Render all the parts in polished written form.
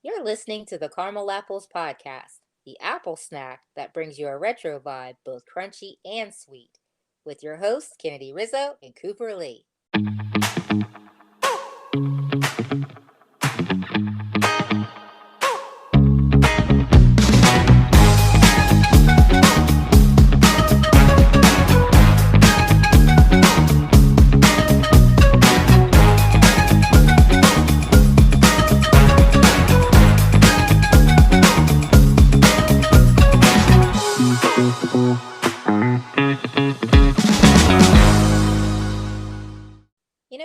You're listening to the Caramel Apples Podcast, the apple snack that brings you a retro vibe, both crunchy and sweet, with your hosts, Kennedy Rizzo and Cooper Lee.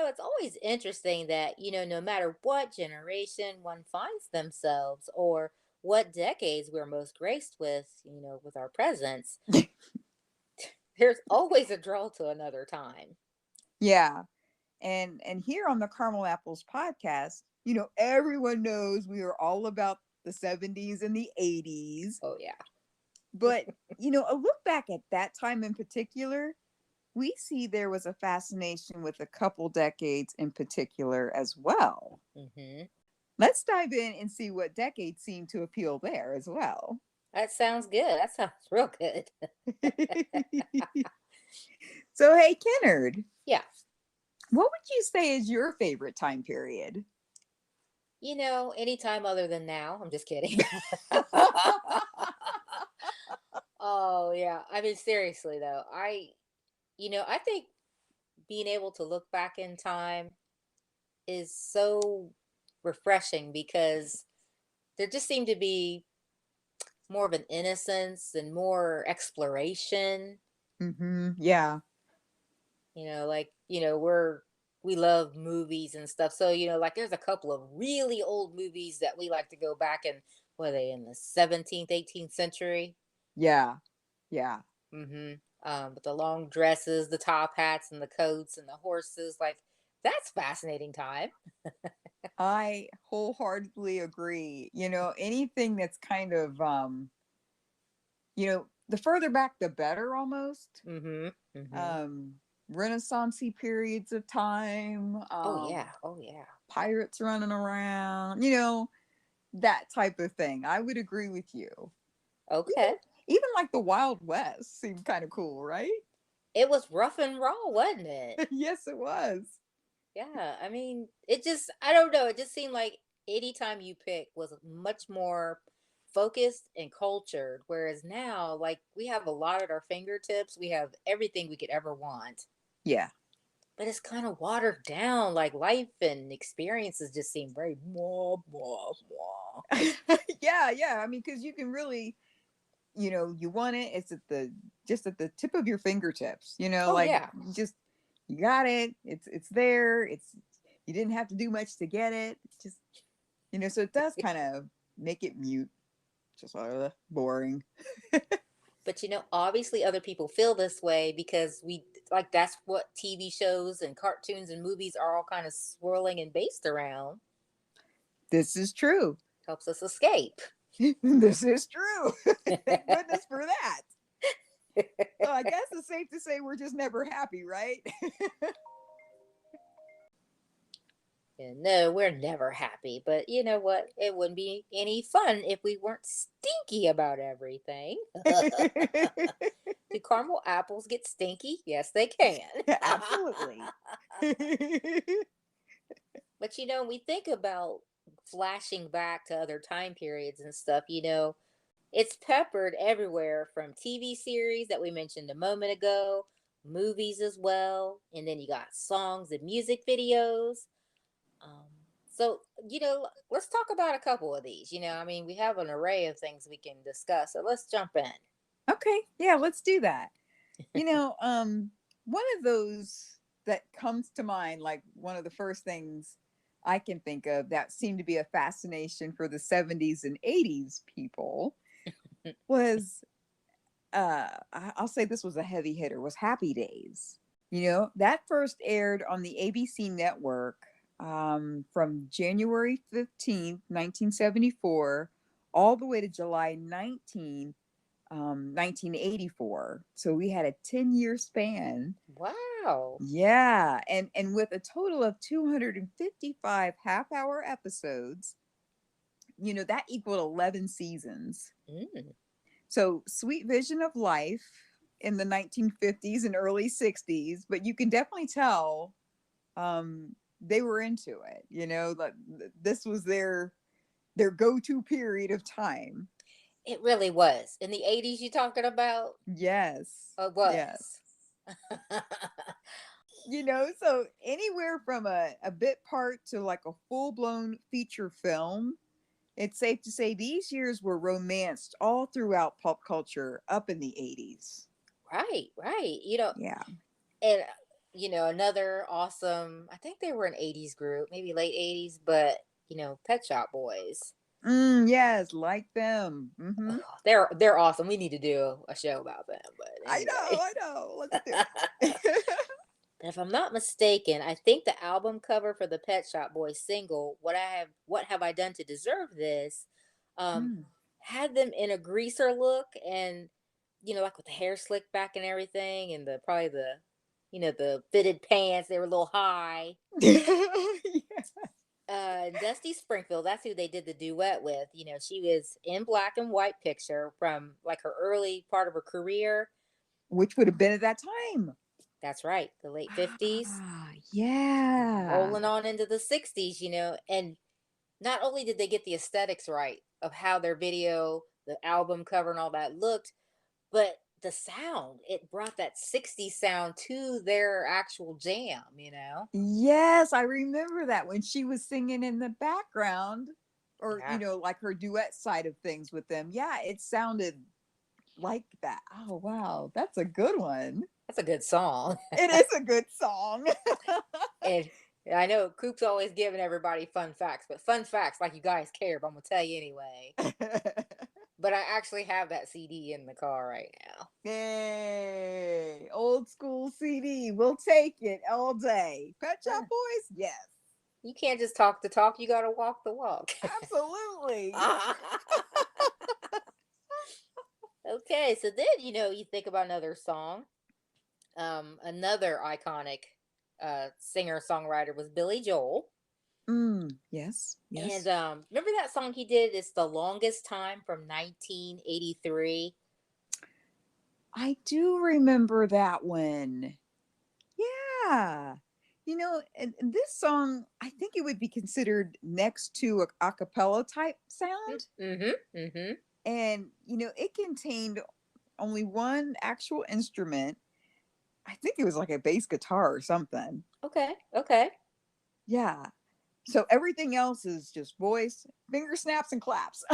It's always interesting that, no matter what generation one finds themselves or what decades we're most graced with, with our presence, there's always a draw to another time. Yeah. And here on the Caramel Apples podcast, everyone knows we are all about the 70s and the 80s. Oh, yeah. But, a look back at that time in particular, we see there was a fascination with a couple decades in particular as well. Hmm. Let's dive in and see what decades seem to appeal there as well. That sounds good. That sounds real good. So, hey, Kennard, Yeah. what would you say is your favorite time period? Anytime other than now. I'm just kidding. Oh, yeah. I mean, seriously, though, I think being able to look back in time is so refreshing because there just seemed to be more of an innocence and more exploration. Yeah. We love movies and stuff. So, like there's a couple of really old movies that we like to go back and were they in the 17th, 18th century? Yeah. Yeah. Mm-hmm. With the long dresses, the top hats, and the coats, and the horses. Like, that's fascinating time. I wholeheartedly agree. Anything that's kind of the further back the better almost. Mm-hmm. Mm-hmm. Um Renaissancey periods of time, Oh yeah. Oh yeah. pirates running around, that type of thing. I would agree with you. Even Okay. even like the Wild West seemed kind of cool, right? It was rough and raw, wasn't it? Yes, it was. Yeah. I mean, it just, I don't know. It just seemed like any time you pick was much more focused and cultured. Whereas now, like, we have a lot at our fingertips. We have everything we could ever want. Yeah. But it's kind of watered down. Like, life and experiences just seem very blah, blah, blah. Yeah, yeah. I mean, because you can really, you want it, it's just at the tip of your fingertips, Oh, like yeah. you got it, it's there, you didn't have to do much to get it. It's just, so it does kind of make it mute, just boring. But obviously other people feel this way because like that's what TV shows and cartoons and movies are all kind of swirling and based around. This is true. Helps us escape. This is true. Thank goodness for that. So I guess it's safe to say we're just never happy, right? And no, we're never happy. But you know what? It wouldn't be any fun if we weren't stinky about everything. Do caramel apples get stinky? Yes, they can. Absolutely. But we think about flashing back to other time periods and stuff, it's peppered everywhere from TV series that we mentioned a moment ago, movies as well, and then you got songs and music videos. Um, so, let's talk about a couple of these. I mean, we have an array of things we can discuss. So let's jump in. Okay, yeah, let's do that. One of those that comes to mind, like one of the first things I can think of that seemed to be a fascination for the 70s and 80s people was I'll say this was a heavy hitter, was Happy Days. That first aired on the ABC network from January 15th, 1974, all the way to July 19th, 1984. So we had a 10-year span. Wow. Yeah, and with a total of 255 half-hour episodes, that equaled 11 seasons. Mm, So Sweet Vision of Life in the 1950s and early 60s, but you can definitely tell they were into it. Like this was their go-to period of time. it really was. In the 80s you talking about? Yes. It Yes. was. So anywhere from a bit part to like a full-blown feature film, it's safe to say these years were romanced all throughout pop culture up in the 80s. Right, right. Yeah. And another awesome, I think they were an 80s group, maybe late 80s, but Pet Shop Boys. Yes, like them. Oh, they're awesome. We need to do a show about them, but anyway. I know. Let's do it. If I'm not mistaken, I think the album cover for the Pet Shop Boys single, What Have I Done to Deserve This, um, Mm. had them in a greaser look, and like with the hair slicked back and everything, and the fitted pants, they were a little high. Yeah. Dusty Springfield, that's who they did the duet with. She was in black and white picture from like her early part of her career. Which would have been at that time. That's right, the late 50s, Yeah. rolling on into the 60s, and not only did they get the aesthetics right of how their video, the album cover, and all that looked, but the sound, it brought that 60s sound to their actual jam. Yes, I remember that when she was singing in the background, or Yeah, like her duet side of things with them. Yeah, it sounded like that. Oh wow, that's a good one. that's a good song. It is a good song. And I know Coop's always giving everybody fun facts, but fun facts like you guys care, but I'm gonna tell you anyway. But I actually have that CD in the car right now. Yay! Old school CD. We'll take it all day. Pet Shop Yeah. Boys? Yes. You can't just talk the talk, you gotta walk the walk. Absolutely. Okay, so then you think about another song. Another iconic singer songwriter was Billy Joel. Yes, And yes. remember that song he did? It's The Longest Time from 1983. I do remember that one. Yeah. And this song, I think it would be considered next to a cappella type sound. Mm-hmm. Mm-hmm. And, it contained only one actual instrument. I think it was like a bass guitar or something. Okay. Okay. Yeah. So everything else is just voice, finger snaps, and claps.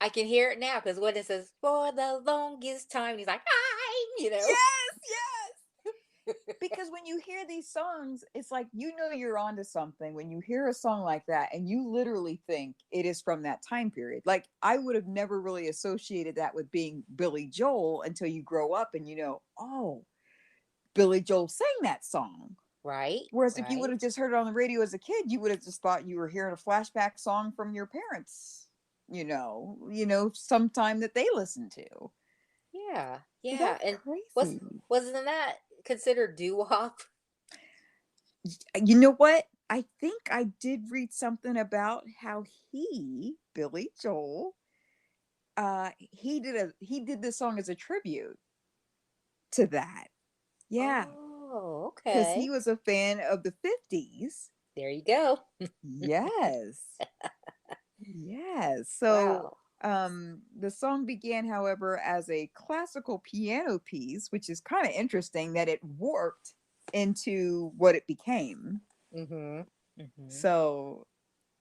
I can hear it now because when it says for the longest time, he's like, hi. Yes, yes. Because when you hear these songs, it's like you're onto something when you hear a song like that and you literally think it is from that time period. Like I would have never really associated that with being Billy Joel until you grow up and oh, Billy Joel sang that song. Right. Whereas if you would Right. have just heard it on the radio as a kid, you would have just thought you were hearing a flashback song from your parents, sometime that they listened to. Yeah. Yeah. That's And was crazy. wasn't that considered doo wop? You know what? I think I did read something about how Billy Joel, he did this song as a tribute to that. Yeah, Oh, because okay. he was a fan of the 50s. There you go. Yes. Yes. So Wow. the song began, however, as a classical piano piece, which is kind of interesting that it warped into what it became. Mm-hmm. Mm-hmm. So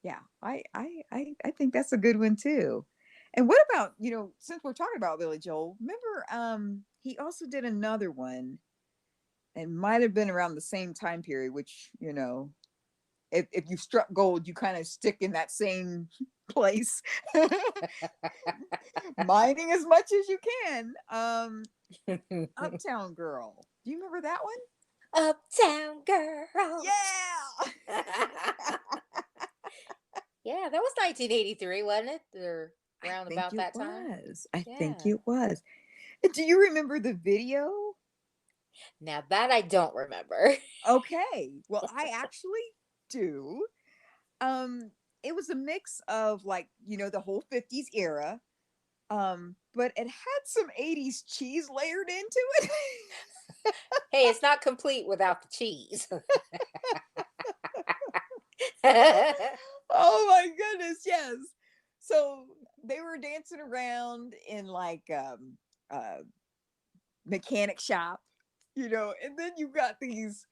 yeah, I think that's a good one too. And what about, since we're talking about Billy Joel, remember he also did another one and might have been around the same time period, which, if you struck gold, you kind of stick in that same place, mining as much as you can. Uptown Girl. Do you remember that one? Uptown Girl. Yeah. Yeah, that was 1983, wasn't it? Or I around think about it that time. was. I think Yeah. it was. Do you remember the video? Now that I don't remember. Okay. Well, I actually do. Um, it was a mix of like, the whole 50s era, but it had some 80s cheese layered into it. Hey, it's not complete without the cheese. Oh my goodness, yes. So they were dancing around in like uh mechanic shop, and then you've got these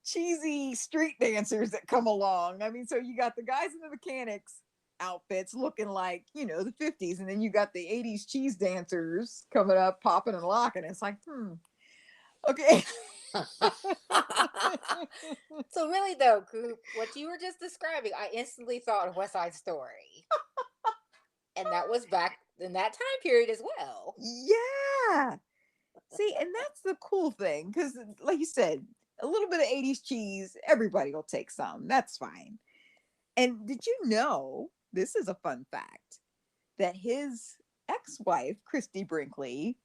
cheesy street dancers that come along. I mean, so you got the guys in the mechanics outfits looking like, the 50s, and then you got the 80s cheese dancers coming up, popping and locking. It's like, okay. So really though, group, what you were just describing, I instantly thought of West Side Story. And that was back in that time period as well. Yeah. See, and that's the cool thing because, like you said, a little bit of 80s cheese, everybody will take some. That's fine. And did you know, this is a fun fact, that his ex wife, Christy Brinkley,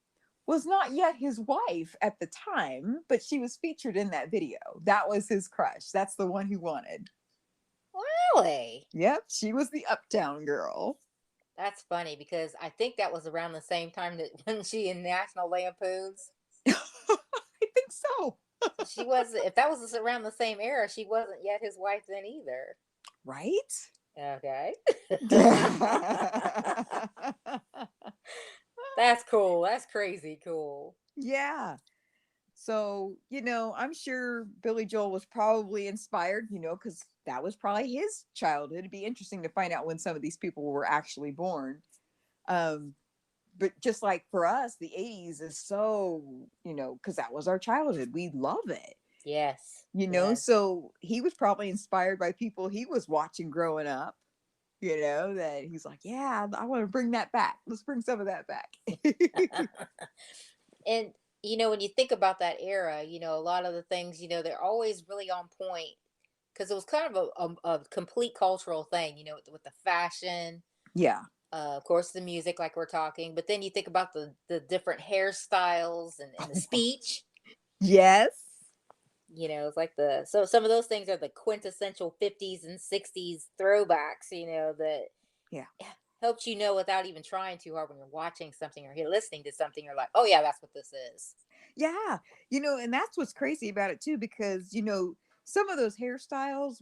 was not yet his wife at the time, but she was featured in that video. That was his crush. That's the one he wanted. Really? Yep, she was the uptown girl. That's funny because I think that was around the same time that when she in National Lampoons. I think so. So she was, if that was around the same era, she wasn't yet his wife then either. Right? Okay. That's cool. That's crazy cool. Yeah. So, I'm sure Billy Joel was probably inspired, because that was probably his childhood. It'd be interesting to find out when some of these people were actually born. Um, but just like for us, the 80s is so, because that was our childhood. We love it, Yes. Yes. so he was probably inspired by people he was watching growing up, that he's like, yeah, I want to bring that back. Let's bring some of that back. And when you think about that era, a lot of the things, they're always really on point because it was kind of a complete cultural thing, with the fashion, Yeah. of course, the music, like we're talking, but then you think about the different hairstyles and the speech. Yes. It's like so some of those things are the quintessential 50s and 60s throwbacks, that Yeah. helps without even trying too hard when you're watching something or you're listening to something. You're like, oh yeah, that's what this is. Yeah. And that's what's crazy about it too, because, some of those hairstyles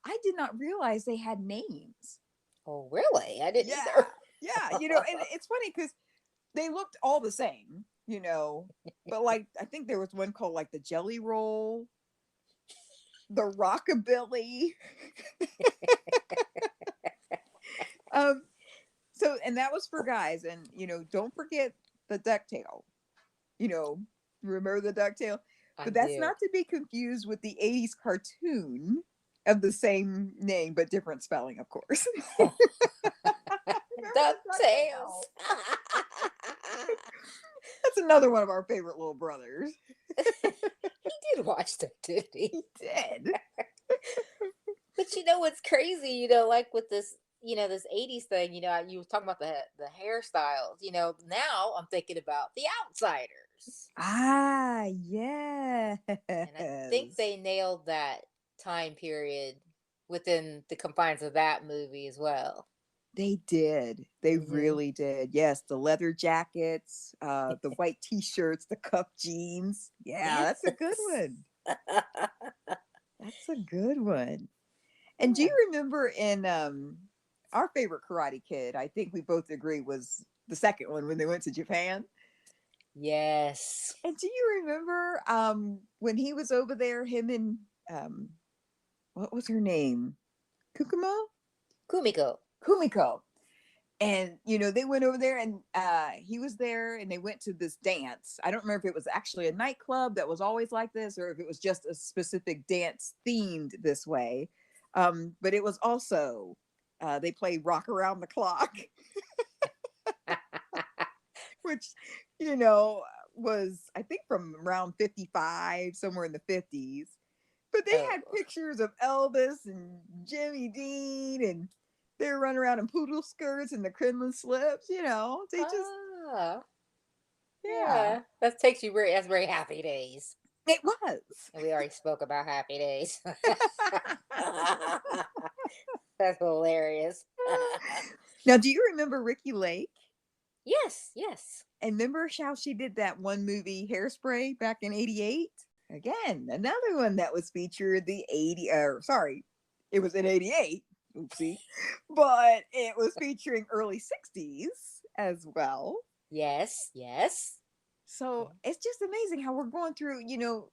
I did not realize they had names. Oh, really? I didn't Yeah. either. Yeah. And it's funny because they looked all the same, but like, I think there was one called like the jelly roll, the rockabilly. um, so, and that was for guys. And, don't forget the ducktail, you know, remember the ducktail? I But that's do. not to be confused with the 80s cartoon of the same name, but different spelling, of course. Remember the DuckTales. ducktail? That's another one of our favorite little brothers. He did watch them, did he? He did. But what's crazy, like with this, this 80s thing, you were talking about the hairstyles, now I'm thinking about the outsiders. Ah, yes. And I think they nailed that time period within the confines of that movie as well. They did. They Hmm. really did. Yes, the leather jackets, the white t-shirts, the cuff jeans. Yeah, that's a good Yes. one. That's a good one. And do Yeah. you remember in our favorite Karate Kid, I think we both agree was the second one when they went to Japan? Yes. And do you remember when he was over there, him and um what was her name? Kukumo? Kumiko. Kumiko. And they went over there and he was there and they went to this dance. I don't remember if it was actually a nightclub that was always like this or if it was just a specific dance themed this way. But it was also they played Rock Around the Clock, which you know was I think from around 55, somewhere in the 50s. But they Oh. had pictures of Elvis and Jimmy Dean, and they were running around in poodle skirts and the Kremlin slips. They just, Ah. yeah, Yeah. That takes you that's very happy days. it was. And we already spoke about happy days. That's hilarious. Now, do you remember Ricky Lake? Yes, yes. And remember how she did that one movie, Hairspray, back in '88? Again, another one that was featured the 80, sorry, it was in '88. Oopsie. But it was featuring early '60s as well. Yes, yes. So it's just amazing how we're going through, you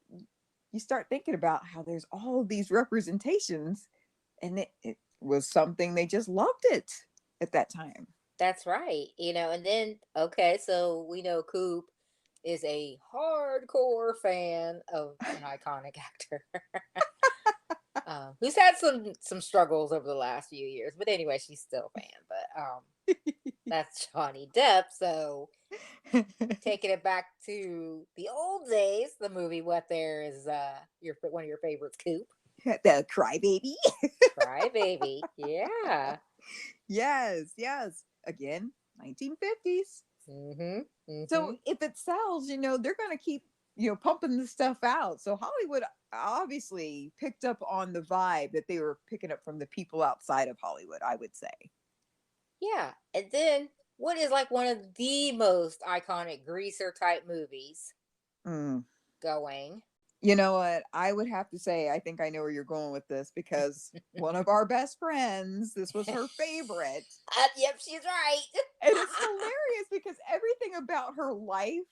start thinking about how there's all these representations, and it was something they just loved it at that time. That's right. And then okay, so we know Coop is a hardcore fan of an iconic actor. Who's had some struggles over the last few years, but anyway, she's still a fan. But that's Johnny Depp. So taking it back to the old days, the movie "What There" is your one of your favorites, Coop. The Crybaby. Cry Baby, yeah. Yes, yes. Again, 1950s. Mm-hmm. Mm-hmm. So if it sells, they're going to keep, pumping this stuff out. So Hollywood obviously picked up on the vibe that they were picking up from the people outside of Hollywood, I would say. Yeah. And then what is like one of the most iconic greaser type movies Mm. going? You know what? I would have to say, I think I know where you're going with this because one of our best friends, this was her favorite. Yep, she's right. And it's hilarious because everything about her life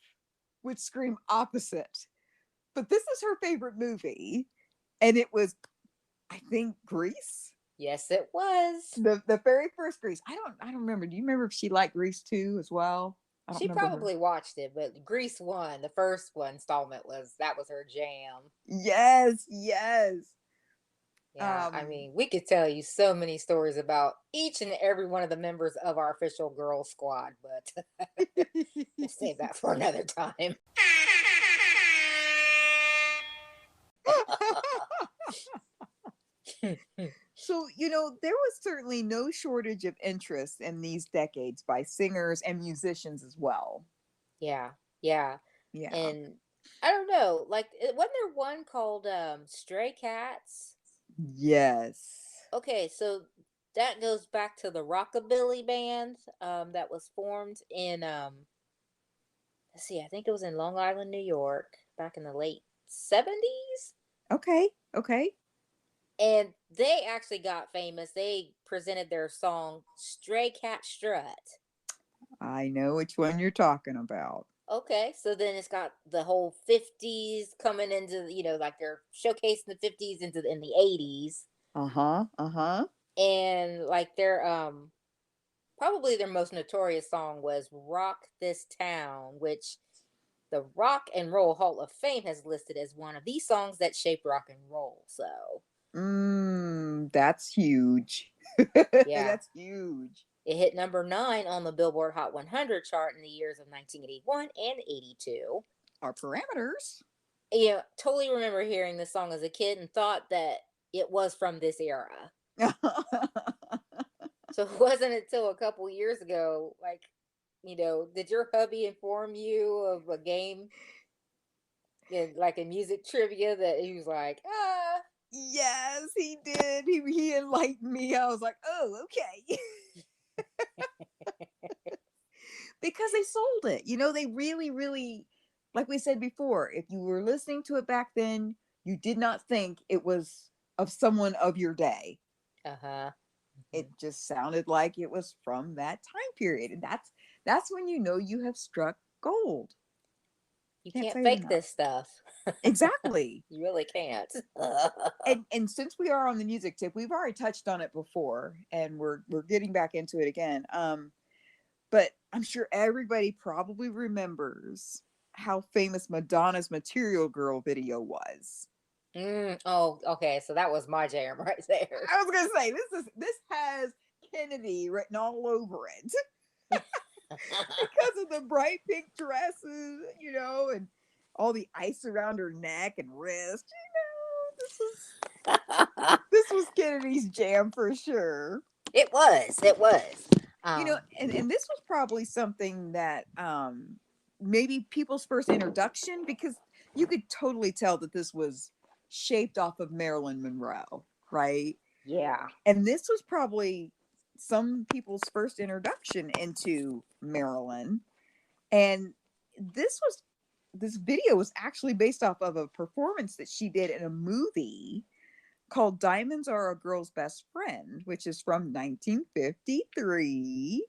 would scream opposite. But this is her favorite movie. And it was, I think, Grease. Yes, it was. The very first Grease. I don't remember. Do you remember if she liked Grease 2 as well? I don't She remember her. probably watched it, but Grease 1, the first one installment was her jam. Yes, yes. Yeah, I Um mean, we could tell you so many stories about each and every one of the members of our official girl squad, but we'll save that for another time. So, there was certainly no shortage of interest in these decades by singers and musicians as well. Yeah, yeah. Yeah. And I don't know, like wasn't there one called Stray Cats? Yes. Okay, so that goes back to the Rockabilly band that was formed in let's see, I think it was in Long Island, New York, back in the late 70s. Okay. Okay. And they actually got famous. They presented their song Stray Cat Strut. I know which one you're talking about. Okay, so then it's got the whole 50s coming into, like they're showcasing the 50s in the 80s. Uh-huh. Uh-huh. And like their probably their most notorious song was Rock This Town, which the Rock and Roll Hall of Fame has listed as one of the songs that shaped rock and roll. So, That's huge. yeah, That's huge. it hit number 9 on the Billboard Hot 100 chart in the years of 1981 and 82. Our parameters. Totally remember hearing this song as a kid and thought that it was from this era. So it wasn't until a couple years ago, like, did your hubby inform you of a game like a music trivia that he was like, ah, Yes, he did. He enlightened me. I was like, oh, okay. Because they sold it. They really, really, like we said before, if you were listening to it back then, you did not think it was of someone of your day. uh-huh. It just sounded like it was from that time period. And that's when you have struck gold. You Can't can't say it fake enough. this stuff. Exactly. You really can't. And since we are on the music tip, we've already touched on it before, and we're getting back into it again. But I'm sure everybody probably remembers how famous Madonna's Material Girl video was. Oh, okay. So that was my jam right there. I was gonna say this has Kennedy written all over it because of the bright pink dresses, and all the ice around her neck and wrist. This was Kennedy's jam for sure. It was. It was. And this was probably something that maybe people's first introduction, because you could totally tell that this was shaped off of Marilyn Monroe, right? Yeah. And this was probably some people's first introduction into Marilyn. And this was this video was actually based off of a performance that she did in a movie called Diamonds Are a Girl's Best Friend, which is from 1953.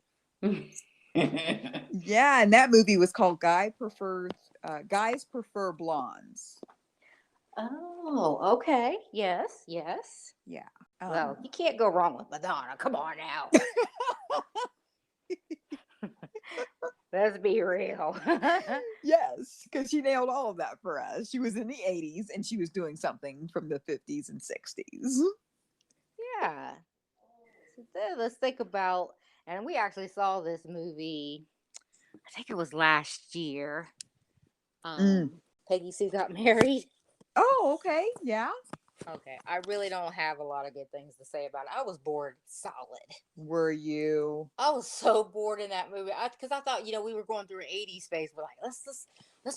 Yeah, and that movie was called Guys Prefer Blondes. Oh, okay. Yes, yes. Yeah. Well, you can't go wrong with Madonna. Come on now. Let's be real. Yes, because she nailed all of that for us. She was in the 80s and she was doing something from the 50s and 60s. Yeah. So then let's think about, and we actually saw this movie, I think it was last year. Mm. Peggy Sue Got Married. Oh, okay. Yeah. Okay. I really don't have a lot of good things to say about it. I was bored solid. Were you? I was so bored in that movie because I thought, we were going through an 80s phase. We're like, let's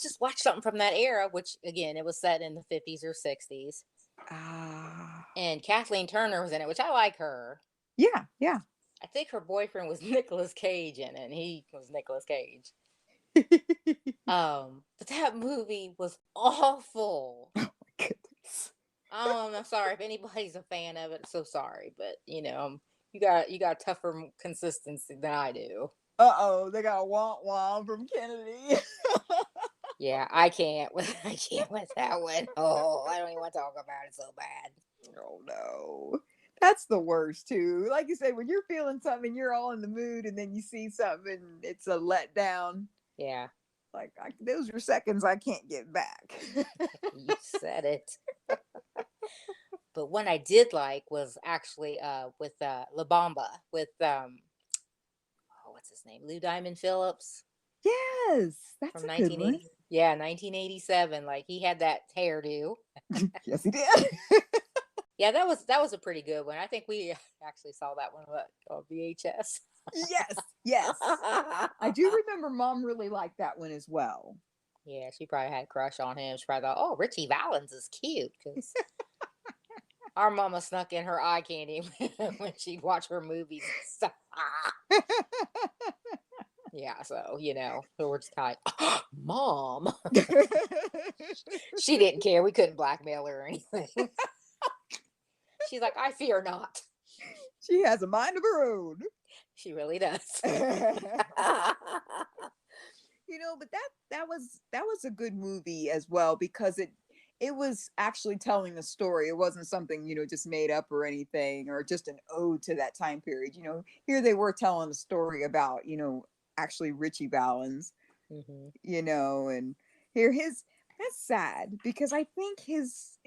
just watch something from that era, which again, it was set in the 50s or 60s. Ah. And Kathleen Turner was in it, which I like her. Yeah, yeah. I think her boyfriend was Nicolas Cage in it, and he was Nicolas Cage. But that movie was awful. Oh my goodness. I'm sorry if anybody's a fan of it. So sorry, but you got tougher consistency than I do. Uh-oh, they got a womp womp from Kennedy. Yeah, I can't with that one. Oh, I don't even want to talk about it so bad. Oh no. That's the worst too. Like you say, when you're feeling something, you're all in the mood, and then you see something, it's a letdown. Yeah, Like those are seconds I can't get back. you said it. But one I did like was actually with La Bamba with what's his name? Lou Diamond Phillips Yes, that's from a good one. 1980. Yeah, 1987. Like he had that hairdo. Yes, he did. Yeah, that was a pretty good one. I think we actually saw that one on VHS. Yes, yes. I do remember Mom really liked that one as well. Yeah, she probably had a crush on him. She probably thought, "Oh, Richie Valens is cute," because our mama snuck in her eye candy when she'd watch her movies and stuff. Yeah, so so we're just kind of like, Mom. She didn't care. We couldn't blackmail her or anything. She's like, I fear not. She has a mind of her own. She really does. But that was a good movie as well, because it was actually telling a story. It wasn't something just made up or anything, or just an ode to that time period. Here they were telling a story about actually Richie Valens. And here that's sad, because I think his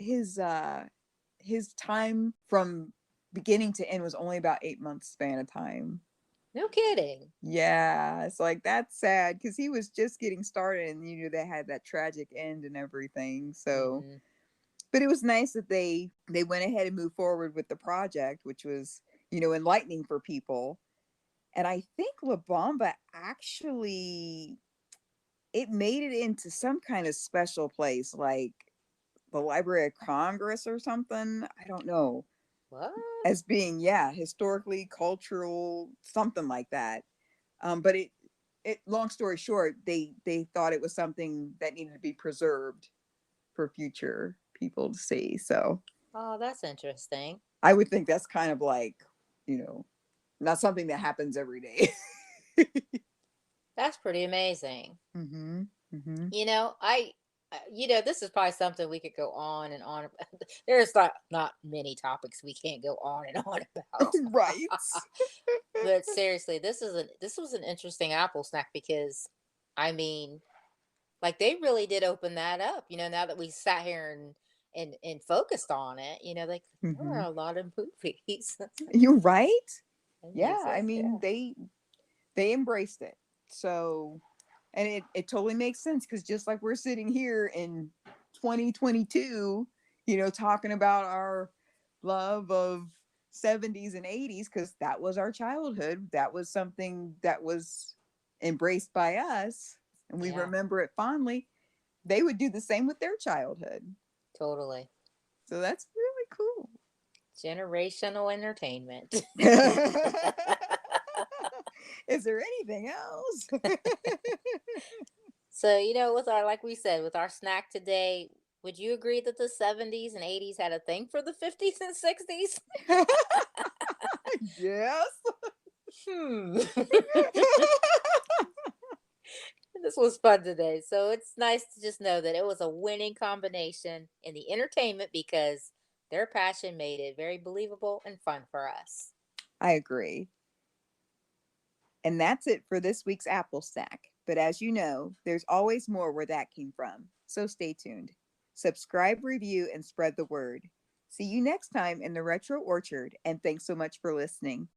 time from beginning to end was only about 8 months span of time. No kidding. Yeah, it's like that's sad, because he was just getting started, and they had that tragic end and everything. So, but it was nice that they went ahead and moved forward with the project, which was enlightening for people. And I think La Bamba actually, it made it into some kind of special place, like the Library of Congress or something. I don't know. What? As being, yeah, historically, cultural, something like that. But it long story short, they thought it was something that needed to be preserved for future people to see. So Oh, that's interesting. I would think that's kind of like, not something that happens every day. That's pretty amazing. Mm-hmm. Mm-hmm. This is probably something we could go on and on about. There's not many topics we can't go on and on about. Right. But seriously, this was an interesting Apple snack because, I mean, like they really did open that up. Now that we sat here and focused on it, like there Mm-hmm. are a lot of movies. You're right. Movies, Yeah, I mean yeah. they embraced it. So, and it totally makes sense, because just like we're sitting here in 2022, talking about our love of 70s and 80s, because that was our childhood. That was something that was embraced by us, and we Yeah, remember it fondly. They would do the same with their childhood. totally. So that's really cool. Generational entertainment. Is there anything else? So, with our, like we said, with our snack today, would you agree that the 70s and 80s had a thing for the 50s and 60s? Yes. Hmm. This was fun today. So it's nice to just know that it was a winning combination in the entertainment because their passion made it very believable and fun for us. I agree. And that's it for this week's Apple Stack. But as you know, there's always more where that came from. So stay tuned. Subscribe, review, and spread the word. See you next time in the Retro Orchard, and thanks so much for listening.